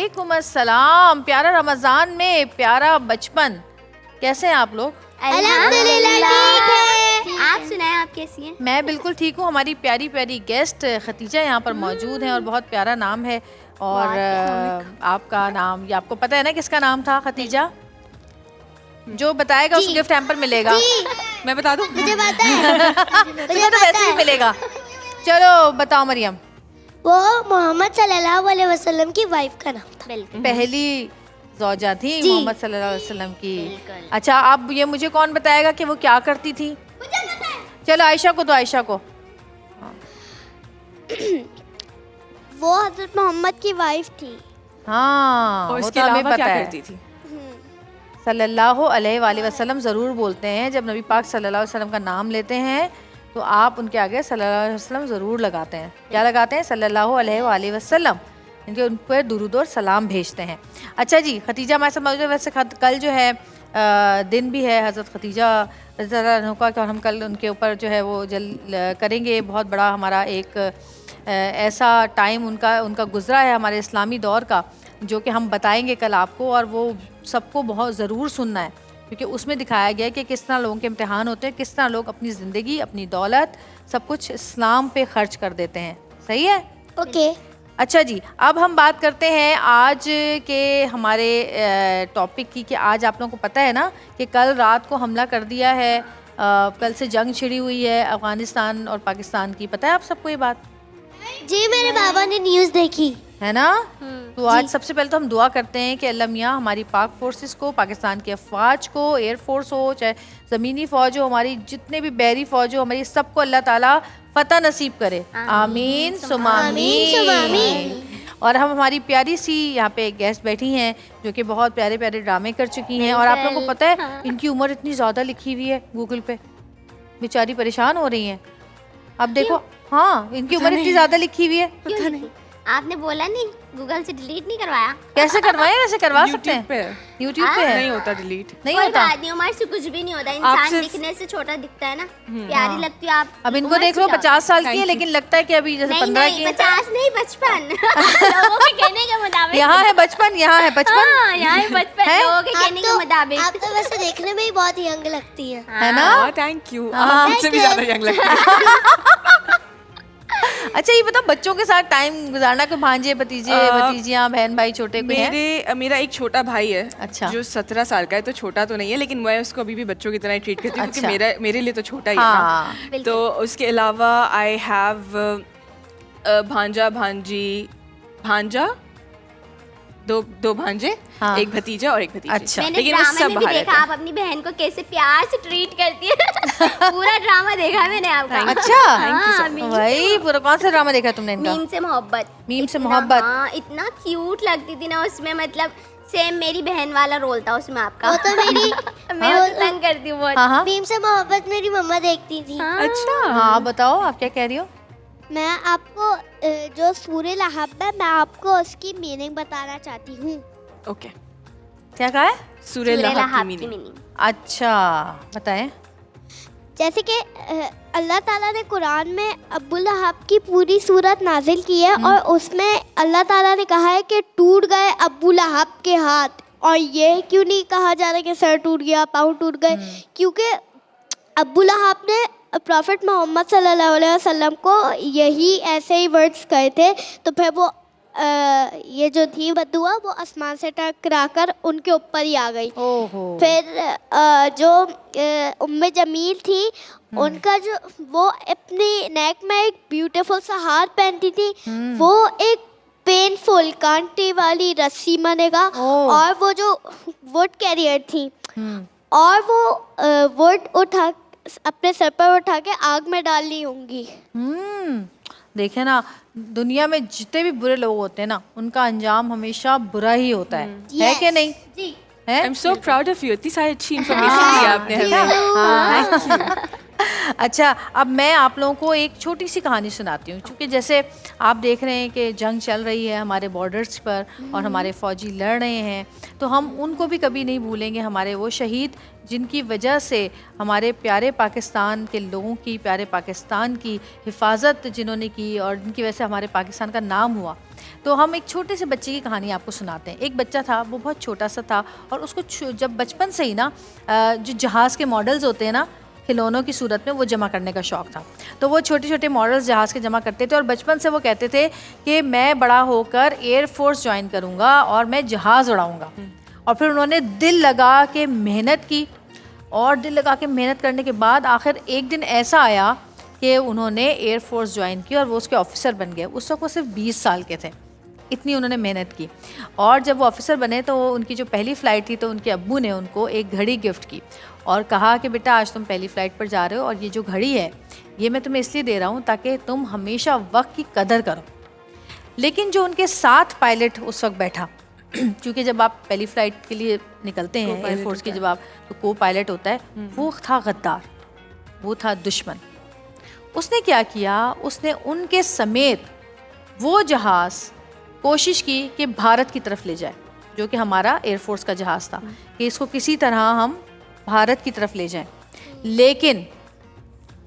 वालेकुम अस्सलाम। प्यारा रमजान में प्यारा बचपन, कैसे हैं आप लोग? अल्हम्दुलिल्लाह ठीक है। आप सुनाएं, आप कैसी हैं? मैं बिल्कुल ठीक हूँ। हमारी प्यारी प्यारी गेस्ट खतीजा यहाँ पर मौजूद हैं और बहुत प्यारा नाम है। और आपका नाम, ये आपको पता है ना किसका नाम था? खतीजा। जो बताएगा उसको गिफ्ट हैम्पर मिलेगा। मैं बता दूँ? मुझे पता है। तुम्हें तो वैसे ही मिलेगा। चलो बताओ मरियम। वो मोहम्मद सल्लल्लाहु अलैहि वसल्लम की वाइफ का नाम था। पहली ज़ौजा थी मोहम्मद सल्लल्लाहु अलैहि वसल्लम की। अच्छा, अब ये मुझे कौन बताएगा कि वो क्या करती थी? मुझे पता है। चलो आयशा को दो, आयशा को। वो हजरत मोहम्मद की वाइफ थी। हाँ, और वो इसके तो हमें अलावा पता क्या है। करती थी? सल्लल्लाहु अलैहि वसल्लम ज़रूर बोलते हैं जब नबी पाक सल्लल्लाहु अलैहि वसल्लम का नाम लेते हैं, तो आप उनके आगे सल्लल्लाहु अलैहि वसल्लम ज़रूर लगाते हैं। क्या लगाते हैं? सल्लल्लाहु अलैहि वसल्लम। इनके उन पर दुरूद और सलाम भेजते हैं। अच्छा जी, खतीजा हमारे साथ मौजूद है। वैसे कल जो है दिन भी है हज़रत खतीजा रज़ियल्लाहु अन्हा का, और हम कल उनके ऊपर जो है वो करेंगे। बहुत बड़ा हमारा एक ऐसा टाइम उनका गुज़रा है हमारे इस्लामी दौर का, जो कि हम बताएंगे कल आपको, और वो सबको बहुत ज़रूर सुनना है, क्योंकि उसमें दिखाया गया है कि किस तरह लोगों के इम्तिहान होते हैं, किस तरह लोग अपनी ज़िंदगी, अपनी दौलत, सब कुछ इस्लाम पे ख़र्च कर देते हैं। सही है? ओके। अच्छा जी, अब हम बात करते हैं आज के हमारे टॉपिक की, कि आज आप लोगों को पता है ना कि कल रात को हमला कर दिया है। कल से जंग छिड़ी हुई है अफ़गानिस्तान और पाकिस्तान की। पता है आप सबको ये बात? जी, मेरे बाबा ने न्यूज़ देखी है ना। तो आज सबसे पहले तो हम दुआ करते हैं कि अल्लाह मियाँ हमारी पाक फोर्सेस को, पाकिस्तान की अफवाज को, एयर फोर्स हो चाहे ज़मीनी फ़ौज हो, हमारी जितने भी बहरी फ़ौज हो, हमारी सबको अल्लाह ताला फ़तह नसीब करे। आमीन सुमा आमीन। और हम हमारी प्यारी सी यहाँ पे गेस्ट बैठी हैं जो कि बहुत प्यारे प्यारे ड्रामे कर चुकी हैं, और आप लोगों को पता है इनकी उम्र इतनी ज़्यादा लिखी हुई है गूगल पे, बेचारी परेशान हो रही हैं। अब देखो, हाँ, इनकी उम्र इतनी ज़्यादा लिखी हुई है। पता नहीं, आपने बोला नहीं, गूगल से डिलीट नहीं करवाया? कैसे करवाएं? वैसे करवा सकते YouTube पे हैं। है। यूट्यूब पे है। नहीं होता डिलीट। नहीं कोई होता। बात नहीं, उम्र से कुछ भी नहीं होता। इंसान सिर्फ- दिखने से छोटा दिखता है ना, प्यारी लगती है आप। अब इनको उम्र देख से लो क्या 50 साल की है, Thank you. लेकिन लगता है कि अभी जैसे नहीं 15 की नहीं, है। 50 नहीं, 55 लोगों के कहने के मुताबिक। यहाँ है 55, यहाँ है 55, हाँ, यहाँ है 55 है? लोगों के कहने के मुताबिक। आप तो वैसे देखने में ही बहुत यंग लगती है। है ना। Thank you. हाँ। आप मुझसे भी ज्यादा यंग लगती है। अच्छा, ये बताओ बच्चों के साथ टाइम गुजारना, कोई भांजे भतीजे भतीजियाँ बहन भाई छोटे कोई है? मेरा एक छोटा भाई है। अच्छा। जो 17 साल का है, तो छोटा तो नहीं है, लेकिन मैं उसको अभी भी बच्चों की तरह ट्रीट करती हूँ, अच्छा। क्योंकि मेरे लिए तो छोटा ही हाँ, है ना। तो उसके अलावा आई हैव भांजा भांजी भांजा दो भांजे, हाँ। एक भतीजा और एक भतीजी। अच्छा। मैंने लेकिन वो ड्रामे सब में भी बाहर देखा रहते आप अपनी बहन को कैसे प्यार से ट्रीट करती है। पूरा ड्रामा देखा है मैंने आपका। अच्छा। हाँ, भाई पूरा कौन सा ड्रामा देखा तुमने इनका? मीम से मोहब्बत। मीम से इतना- मोहब्बत। हाँ, इतना क्यूट लगती थी ना उसमें, मतलब सेम मेरी बहन वाला रोल था उसमें आपका। वो तो मेरी मैं उसे तंग करती हूँ बहुत। हाँ हाँ भीम से मोहब्बत मेरी मम्मा देखती थी। हाँ। अच्छा। हाँ, आप बताओ आप क्या कह रही हो? मैं आपको जो सूरह लहब है, मैं आपको उसकी मीनिंग बताना चाहती हूँ। ओके। क्या कहा है? सूरह लहब की की मीनिंग। मीनिंग। अच्छा, बताएं। जैसे कि अल्लाह ताला ने कुरान में अब्बू लहब की पूरी सूरत नाजिल की है, और उसमें अल्लाह ताला ने कहा है कि टूट गए अब्बू लहब के हाथ। और ये क्यों नहीं कहा जा रहा कि सर टूट गया, पाँव टूट गए, क्योंकि अब्बू लहब ने प्रॉफिट मोहम्मद सल्लल्लाहु अलैहि वसल्लम को यही ऐसे ही वर्ड्स कहे थे, तो फिर वो ये जो थी बद्दुआ वो आसमान से टकरा कर उनके ऊपर ही आ गई। ओहो। फिर जो उम्मे जमील थी, उनका जो वो अपनी नेक में एक ब्यूटीफुल सा हार पहनती थी, वो एक पेनफुल कांटे वाली रस्सी मानेगा, और वो जो वुड कैरियर थी, और वो वुड उठा अपने सर पर उठा के आग में डाल ली होंगी। देखे ना, दुनिया में जितने भी बुरे लोग होते हैं ना, उनका अंजाम हमेशा बुरा ही होता है कि नहीं? जी। है? I am so proud of you. इतनी सारी अच्छी इन्फॉर्मेशन दी आपने हमें। हाँ। अच्छा, अब मैं आप लोगों को एक छोटी सी कहानी सुनाती हूँ, क्योंकि जैसे आप देख रहे हैं कि जंग चल रही है हमारे बॉर्डर्स पर और हमारे फ़ौजी लड़ रहे हैं, तो हम उनको भी कभी नहीं भूलेंगे, हमारे वो शहीद जिनकी वजह से हमारे प्यारे पाकिस्तान के लोगों की, प्यारे पाकिस्तान की हिफाजत जिन्होंने की और जिनकी वजह से हमारे पाकिस्तान का नाम हुआ। तो हम एक छोटे से बच्चे की कहानी आपको सुनाते हैं। एक बच्चा था, वो बहुत छोटा सा था और उसको जब बचपन से ही ना जो जहाज़ के मॉडल्स होते हैं ना खिलौनों की सूरत में, वो जमा करने का शौक़ था। तो वो छोटे छोटे मॉडल्स जहाज़ के जमा करते थे और बचपन से वो कहते थे कि मैं बड़ा होकर एयर फोर्स ज्वाइन करूँगा और मैं जहाज़ उड़ाऊँगा। और फिर उन्होंने दिल लगा के मेहनत की और दिल लगा के मेहनत करने के बाद आखिर एक दिन ऐसा आया कि उन्होंने एयर फोर्स ज्वाइन की और वो उसके ऑफिसर बन गए। उस वक्त वो सिर्फ 20 साल के थे, इतनी उन्होंने मेहनत की। और जब वो ऑफिसर बने तो उनकी जो पहली फ़्लाइट थी तो उनके अब्बू ने उनको एक घड़ी गिफ्ट की और कहा कि बेटा आज तुम पहली फ़्लाइट पर जा रहे हो और ये जो घड़ी है ये मैं तुम्हें इसलिए दे रहा हूँ ताकि तुम हमेशा वक्त की कदर करो। लेकिन जो उनके साथ पायलट उस वक्त बैठा, क्योंकि जब आप पहली फ़्लाइट के लिए निकलते हैं एयरफोर्स की, जब आप तो को पायलट होता है, वो था गद्दार, वो था दुश्मन। उसने क्या किया, उसने उनके समेत वो जहाज़ कोशिश की कि भारत की तरफ ले जाए, जो कि हमारा एयरफोर्स का जहाज़ था, कि इसको किसी तरह हम भारत की तरफ ले जाएं। लेकिन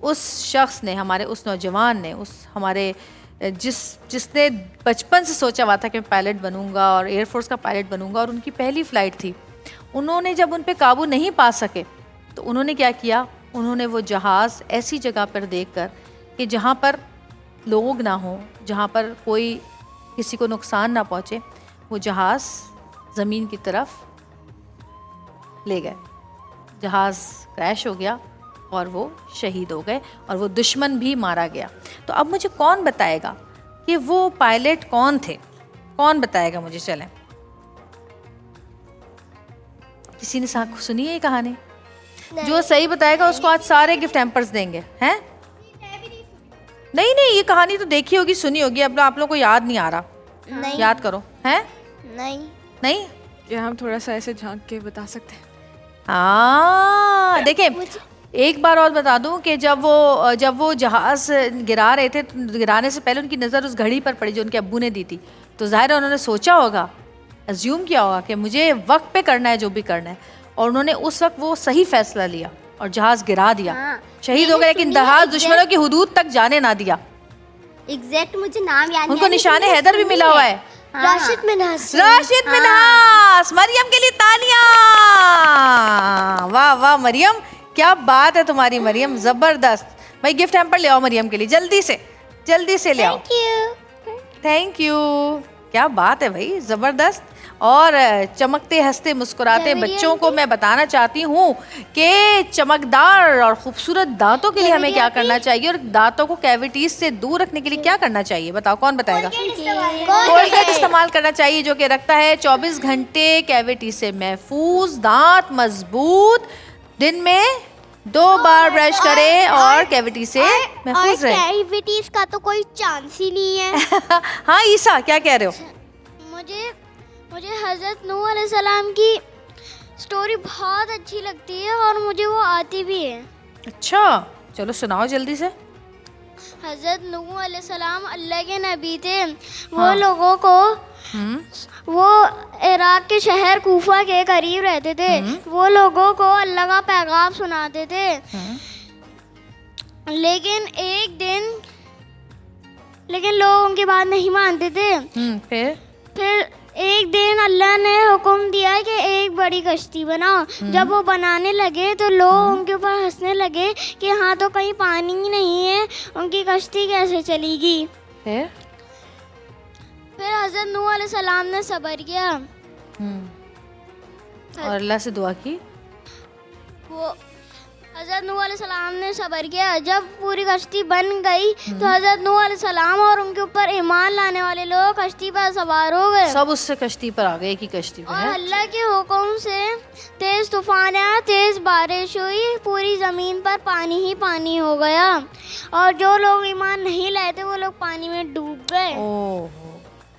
उस शख्स ने, हमारे उस नौजवान ने, उस हमारे जिसने बचपन से सोचा हुआ था कि मैं पायलट बनूंगा और एयरफोर्स का पायलट बनूंगा और उनकी पहली फ़्लाइट थी, उन्होंने जब उन पे काबू नहीं पा सके तो उन्होंने क्या किया, उन्होंने वो जहाज़ ऐसी जगह पर देखकर कि जहाँ पर लोग ना हो, जहाँ पर कोई किसी को नुकसान ना पहुँचे, वो जहाज़ ज़मीन की तरफ ले गए। जहाज़ क्रैश हो गया और वो शहीद हो गए और वो दुश्मन भी मारा गया। तो अब मुझे कौन बताएगा कि वो पायलट कौन थे? कौन बताएगा मुझे? चलें, किसी ने सुनी है ये कहानी? जो सही बताएगा उसको आज सारे गिफ्ट हैम्पर्स देंगे। हैं? नहीं नहीं, ये कहानी तो देखी होगी, सुनी होगी, अब आप लोग को याद नहीं आ रहा। नहीं। याद करो। हैं? नहीं नहीं, ये हम थोड़ा सा ऐसे झांक के बता सकते हैं। हाँ देखें, एक बार और बता दूं कि जब वो जहाज़ गिरा रहे थे, तो गिराने से पहले उनकी नज़र उस घड़ी पर पड़ी जो उनके अब्बू ने दी थी। तो ज़ाहिर है उन्होंने सोचा होगा, अज्यूम किया होगा कि मुझे वक्त पे करना है जो भी करना है, और उन्होंने उस वक्त वो सही फैसला लिया और जहाज़ गिरा दिया। हाँ, शहीद हो गए, लेकिन जहाज़ दुश्मनों की हुदूद तक जाने ना दिया। एग्जैक्ट मुझे नाम याद उनको निशाने हैदर भी मिला हुआ है। राशिद मिन्हास। राशिद मिन्हास, मरियम के लिए तालियां। वाह वाह मरियम, क्या बात है तुम्हारी मरियम, जबरदस्त। भाई गिफ्ट हैम्पर ले आओ मरियम के लिए, जल्दी से ले आओ। Thank you. क्या बात है भाई, जबरदस्त। और चमकते हंसते मुस्कुराते बच्चों को मैं बताना चाहती हूँ कि चमकदार और खूबसूरत दांतों के लिए हमें क्या करना चाहिए और दांतों को कैविटीज से दूर रखने के लिए क्या करना चाहिए? बताओ, कौन बताएगा? कोलगेट इस्तेमाल करना चाहिए, जो कि रखता है 24 घंटे कैविटी से महफूज दांत मजबूत। दिन में 2 बार ब्रश करें और कैविटी से महफूज रहे। कैविटीज का तो कोई चांस ही नहीं है। हाँ ईसा, क्या कह रहे हो? मुझे हज़रत नूह अलैहिस्सलाम की स्टोरी बहुत अच्छी लगती है और मुझे वो आती भी है। अच्छा, चलो सुनाओ जल्दी से। हज़रत नूह अलैहिस्सलाम अल्लाह के नबी थे। वो लोगों को, वो इराक के शहर कूफा के करीब रहते थे, वो लोगों को अल्लाह का पैगाम सुनाते थे। लेकिन लोग उनकी बात नहीं मानते थे। फिर एक दिन अल्लाह ने हुक्म दिया कि एक बड़ी कश्ती बनाओ। जब वो बनाने लगे तो लोग उनके ऊपर हंसने लगे कि हाँ तो कहीं पानी ही नहीं है, उनकी कश्ती कैसे चलेगी। फिर हज़रत नूह अलैहिस्सलाम ने सब्र किया और अल्लाह से दुआ की। वो हज़रत नूह अलैहिस्सलाम ने सब्र किया। जब पूरी कश्ती बन गई तो हज़रत नूह अलैहिस्सलाम और उनके ऊपर ईमान लाने वाले लोग कश्ती पर सवार हो गए। सब उससे कश्ती पर आ गए, एक ही कश्ती पर। और अल्लाह के हुक्म से तेज़ तूफान आया, तेज़ बारिश हुई, पूरी ज़मीन पर पानी ही पानी हो गया और जो लोग ईमान नहीं लाए थे वो लोग पानी में डूब गए।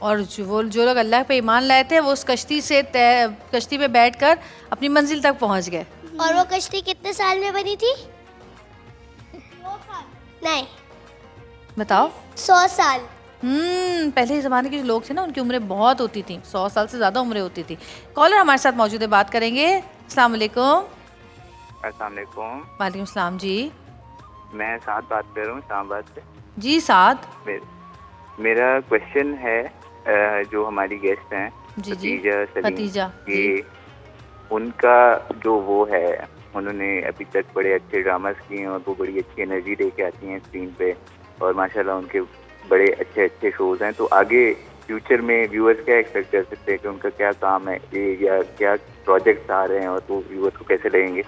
और जो लोग अल्लाह पे ईमान लाए थे वो उस कश्ती पे बैठकर अपनी मंजिल तक पहुंच गए। और वो कश्ती कितने साल में बनी थी? नहीं, बताओ। 100 साल। पहले के ज़माने के जो लोग थे ना उनकी उम्रें बहुत होती थी, 100 साल से ज़्यादा उम्रें होती थी। कॉलर हमारे साथ मौजूद है, बात करेंगे। अस्सलाम वालेकुम। अस्सलाम वालेकुम। वालेकुम सलाम जी। मैं साद बात कर रहा हूँ इस्लामाबाद से। जी साद। मेरा क्वेश्चन है जो हमारी गेस्ट हैं जी खतीजा सलीम, खतीजा ये उनका जो वो है, उन्होंने अभी तक बड़े अच्छे ड्रामास किए हैं और वो बड़ी अच्छी एनर्जी लेके आती हैं स्क्रीन पे और माशाल्लाह उनके बड़े अच्छे अच्छे शोज हैं। तो आगे फ्यूचर में व्यूअर्स क्या एक्सपेक्ट कर सकते हैं कि उनका क्या काम है ये या क्या प्रोजेक्ट्स आ रहे हैं और तो व्यूअर्स को कैसे लगेंगे?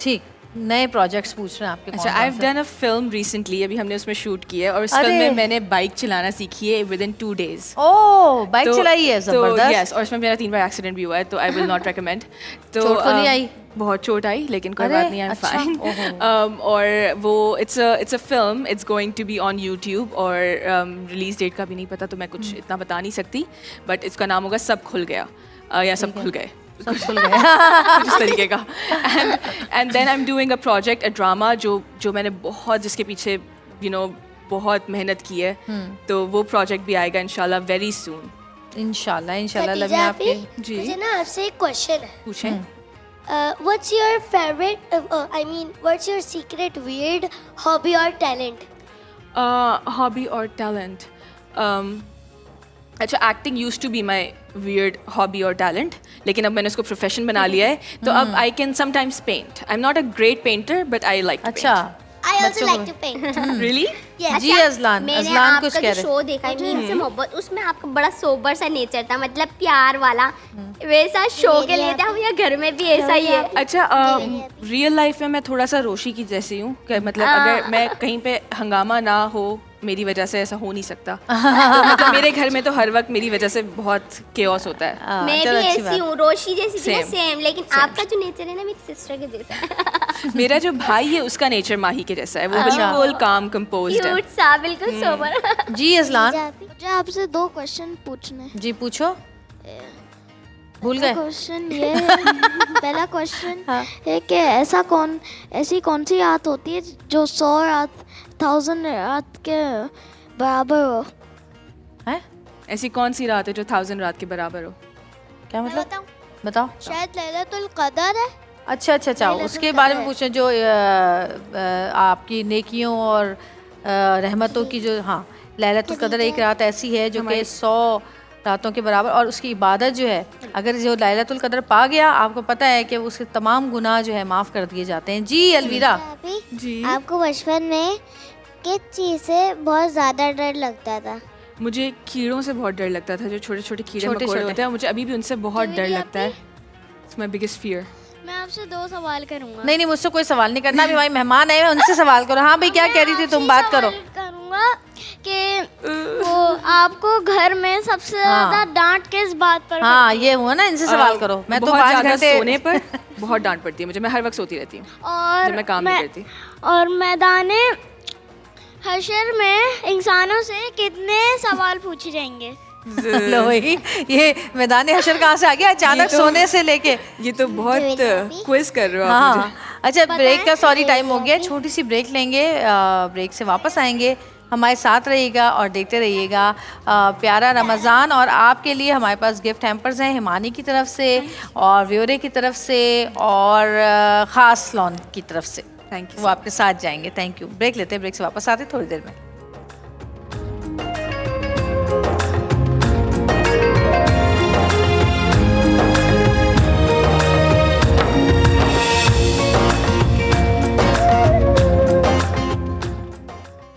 ठीक, नए प्रोजेक्ट्स पूछ रहे हैं आपके। अच्छा, I have done a film recently, अभी हमने उसमें शूट किया है और उस फिल्म में मैंने बाइक चलाना सीखी है with in 2 days। Oh, bike चलाई है, जबरदस्त। यस, और उसमें मेरा 3 बार एक्सीडेंट भी हुआ है, तो आई विल नॉट रिकमेंड। तो चोट तो नहीं आई? बहुत चोट आई, लेकिन कोई बात नहीं, आई एम अच्छा, फाइन। और वो it's a film, it's going to be on YouTube और रिलीज डेट का भी नहीं पता, तो मैं कुछ इतना बता नहीं सकती, बट इसका नाम होगा सब खुल गया या सब खुल गए, सब खुल गया इस तरीके का। And then I am doing a project, a drama जो मैंने बहुत, जिसके पीछे बहुत मेहनत की है, तो वो प्रोजेक्ट भी आएगा इंशाल्लाह वेरी सून। इंशाल्लाह लव खतीजा आपके। आपी, जी। मुझे ना आपसे एक क्वेश्चन है। पूछें। What's your favorite? What's your secret weird hobby or talent? Hobby और टैलेंट। अच्छा, acting used to be my weird hobby और टैलेंट, लेकिन अब मैंने उसको प्रोफेशन बना लिया है, तो अब I can sometimes paint. I am not a great painter, but I like to अच्छा, I also बच्चों like को- to paint. रियली। जी अजलान, मैंने अजलान कुछ आपका कह जो रहे। शो देखा है मीम से मोहब्बत, उसमें आपका बड़ा सोबर सा नेचर था, मतलब प्यार वाला, वैसा शो के लिए था या घर में भी ऐसा ही है? अच्छा, रियल लाइफ में मैं थोड़ा सा रोशी की जैसी हूँ, कि मतलब अगर मैं कहीं पे हंगामा ना हो मेरी वजह से, ऐसा हो नहीं सकता। तो मतलब मेरे घर में तो हर वक्त मेरी वजह से बहुत केओस होता है। मैं चलो, भी अच्छी ऐसी बात। हूँ, रोशी जैसी थी ना, Same. सेम, लेकिन आपका जो नेचर है ना मेरी सिस्टर के जैसा है। मेरा जो भाई है उसका नेचर माही के जैसा है, वो बिल्कुल काम कंपोज्ड है। क्यूट सा, बिल्कुल सोबर। जी अजलान, मुझे आपसे 2 क्वेश्चन पूछने हैं। जी पूछो। भूल गए? क्वेश्चन ये है, पहला क्वेश्चन है कि ऐसी कौन सी रात होती है जो 100 रात, 1000 रात के बराबर हो? हैं? ऐसी कौन सी रात है जो 1000 रात के बराबर हो? क्या मतलब? बताऊं? बताओ। शायद लैलतुल कदर है। अच्छा, लैलतुल उसके बारे में कदर है। पूछें जो आपकी नेकियों और रहमतों की जो, हाँ, लैलतुल कदर एक रात ऐसी है जो कि 100 रातों के बराबर, और उसकी इबादत जो है, अगर जो लैलतुल कदर पा गया, आपको पता है कि उसके तमाम गुनाह जो है माफ़ कर दिए जाते हैं। जी अलवीरा। अभी जी। आपको बचपन में किस चीज़ से बहुत ज़्यादा डर लगता था? मुझे कीड़ों से बहुत डर लगता था, जो छोटे छोटे कीड़े छोटे-छोटे। मकोड़े होते हैं, मुझे अभी भी उनसे बहुत डर भी लगता है। It's my biggest fear. मैं आपसे 2 सवाल करूंगा। नहीं, मुझसे कोई सवाल नहीं करना, अभी हमारी मेहमान आए हैं, उनसे सवाल करो। हाँ भाई, क्या कह रही थी तुम, बात करो। करूंगा कि वो आपको घर में सबसे ज़्यादा डांट किस बात पर हाँ, ये हुआ ना, इनसे सवाल करो। मैं तो बहुत 5 ज़्यादा घंटे सोने पर बहुत डांट पड़ती है मुझे, मैं हर वक्त सोती रहती हूँ और जब मैं काम नहीं करती। और मैदाने हशर में इंसानों से कितने सवाल पूछे जाएंगे? लो भाई, ये मैदान हशर कहाँ से आ गया अचानक, सोने से लेके। ये तो बहुत क्विज कर रहे हो आप मुझे। हाँ, अच्छा, ब्रेक का सॉरी टाइम हो गया, छोटी सी ब्रेक लेंगे, ब्रेक से वापस आएंगे। हमारे साथ रहिएगा और देखते रहिएगा प्यारा रमज़ान। और आपके लिए हमारे पास गिफ्ट हैम्पर्स हैं हिमानी की तरफ से और व्योरे की तरफ से और ख़ास लॉन की तरफ से। Thank you. वो आपके साथ जाएंगे। Thank you. ब्रेक लेते हैं, ब्रेक से वापस आते हैं थोड़ी देर में।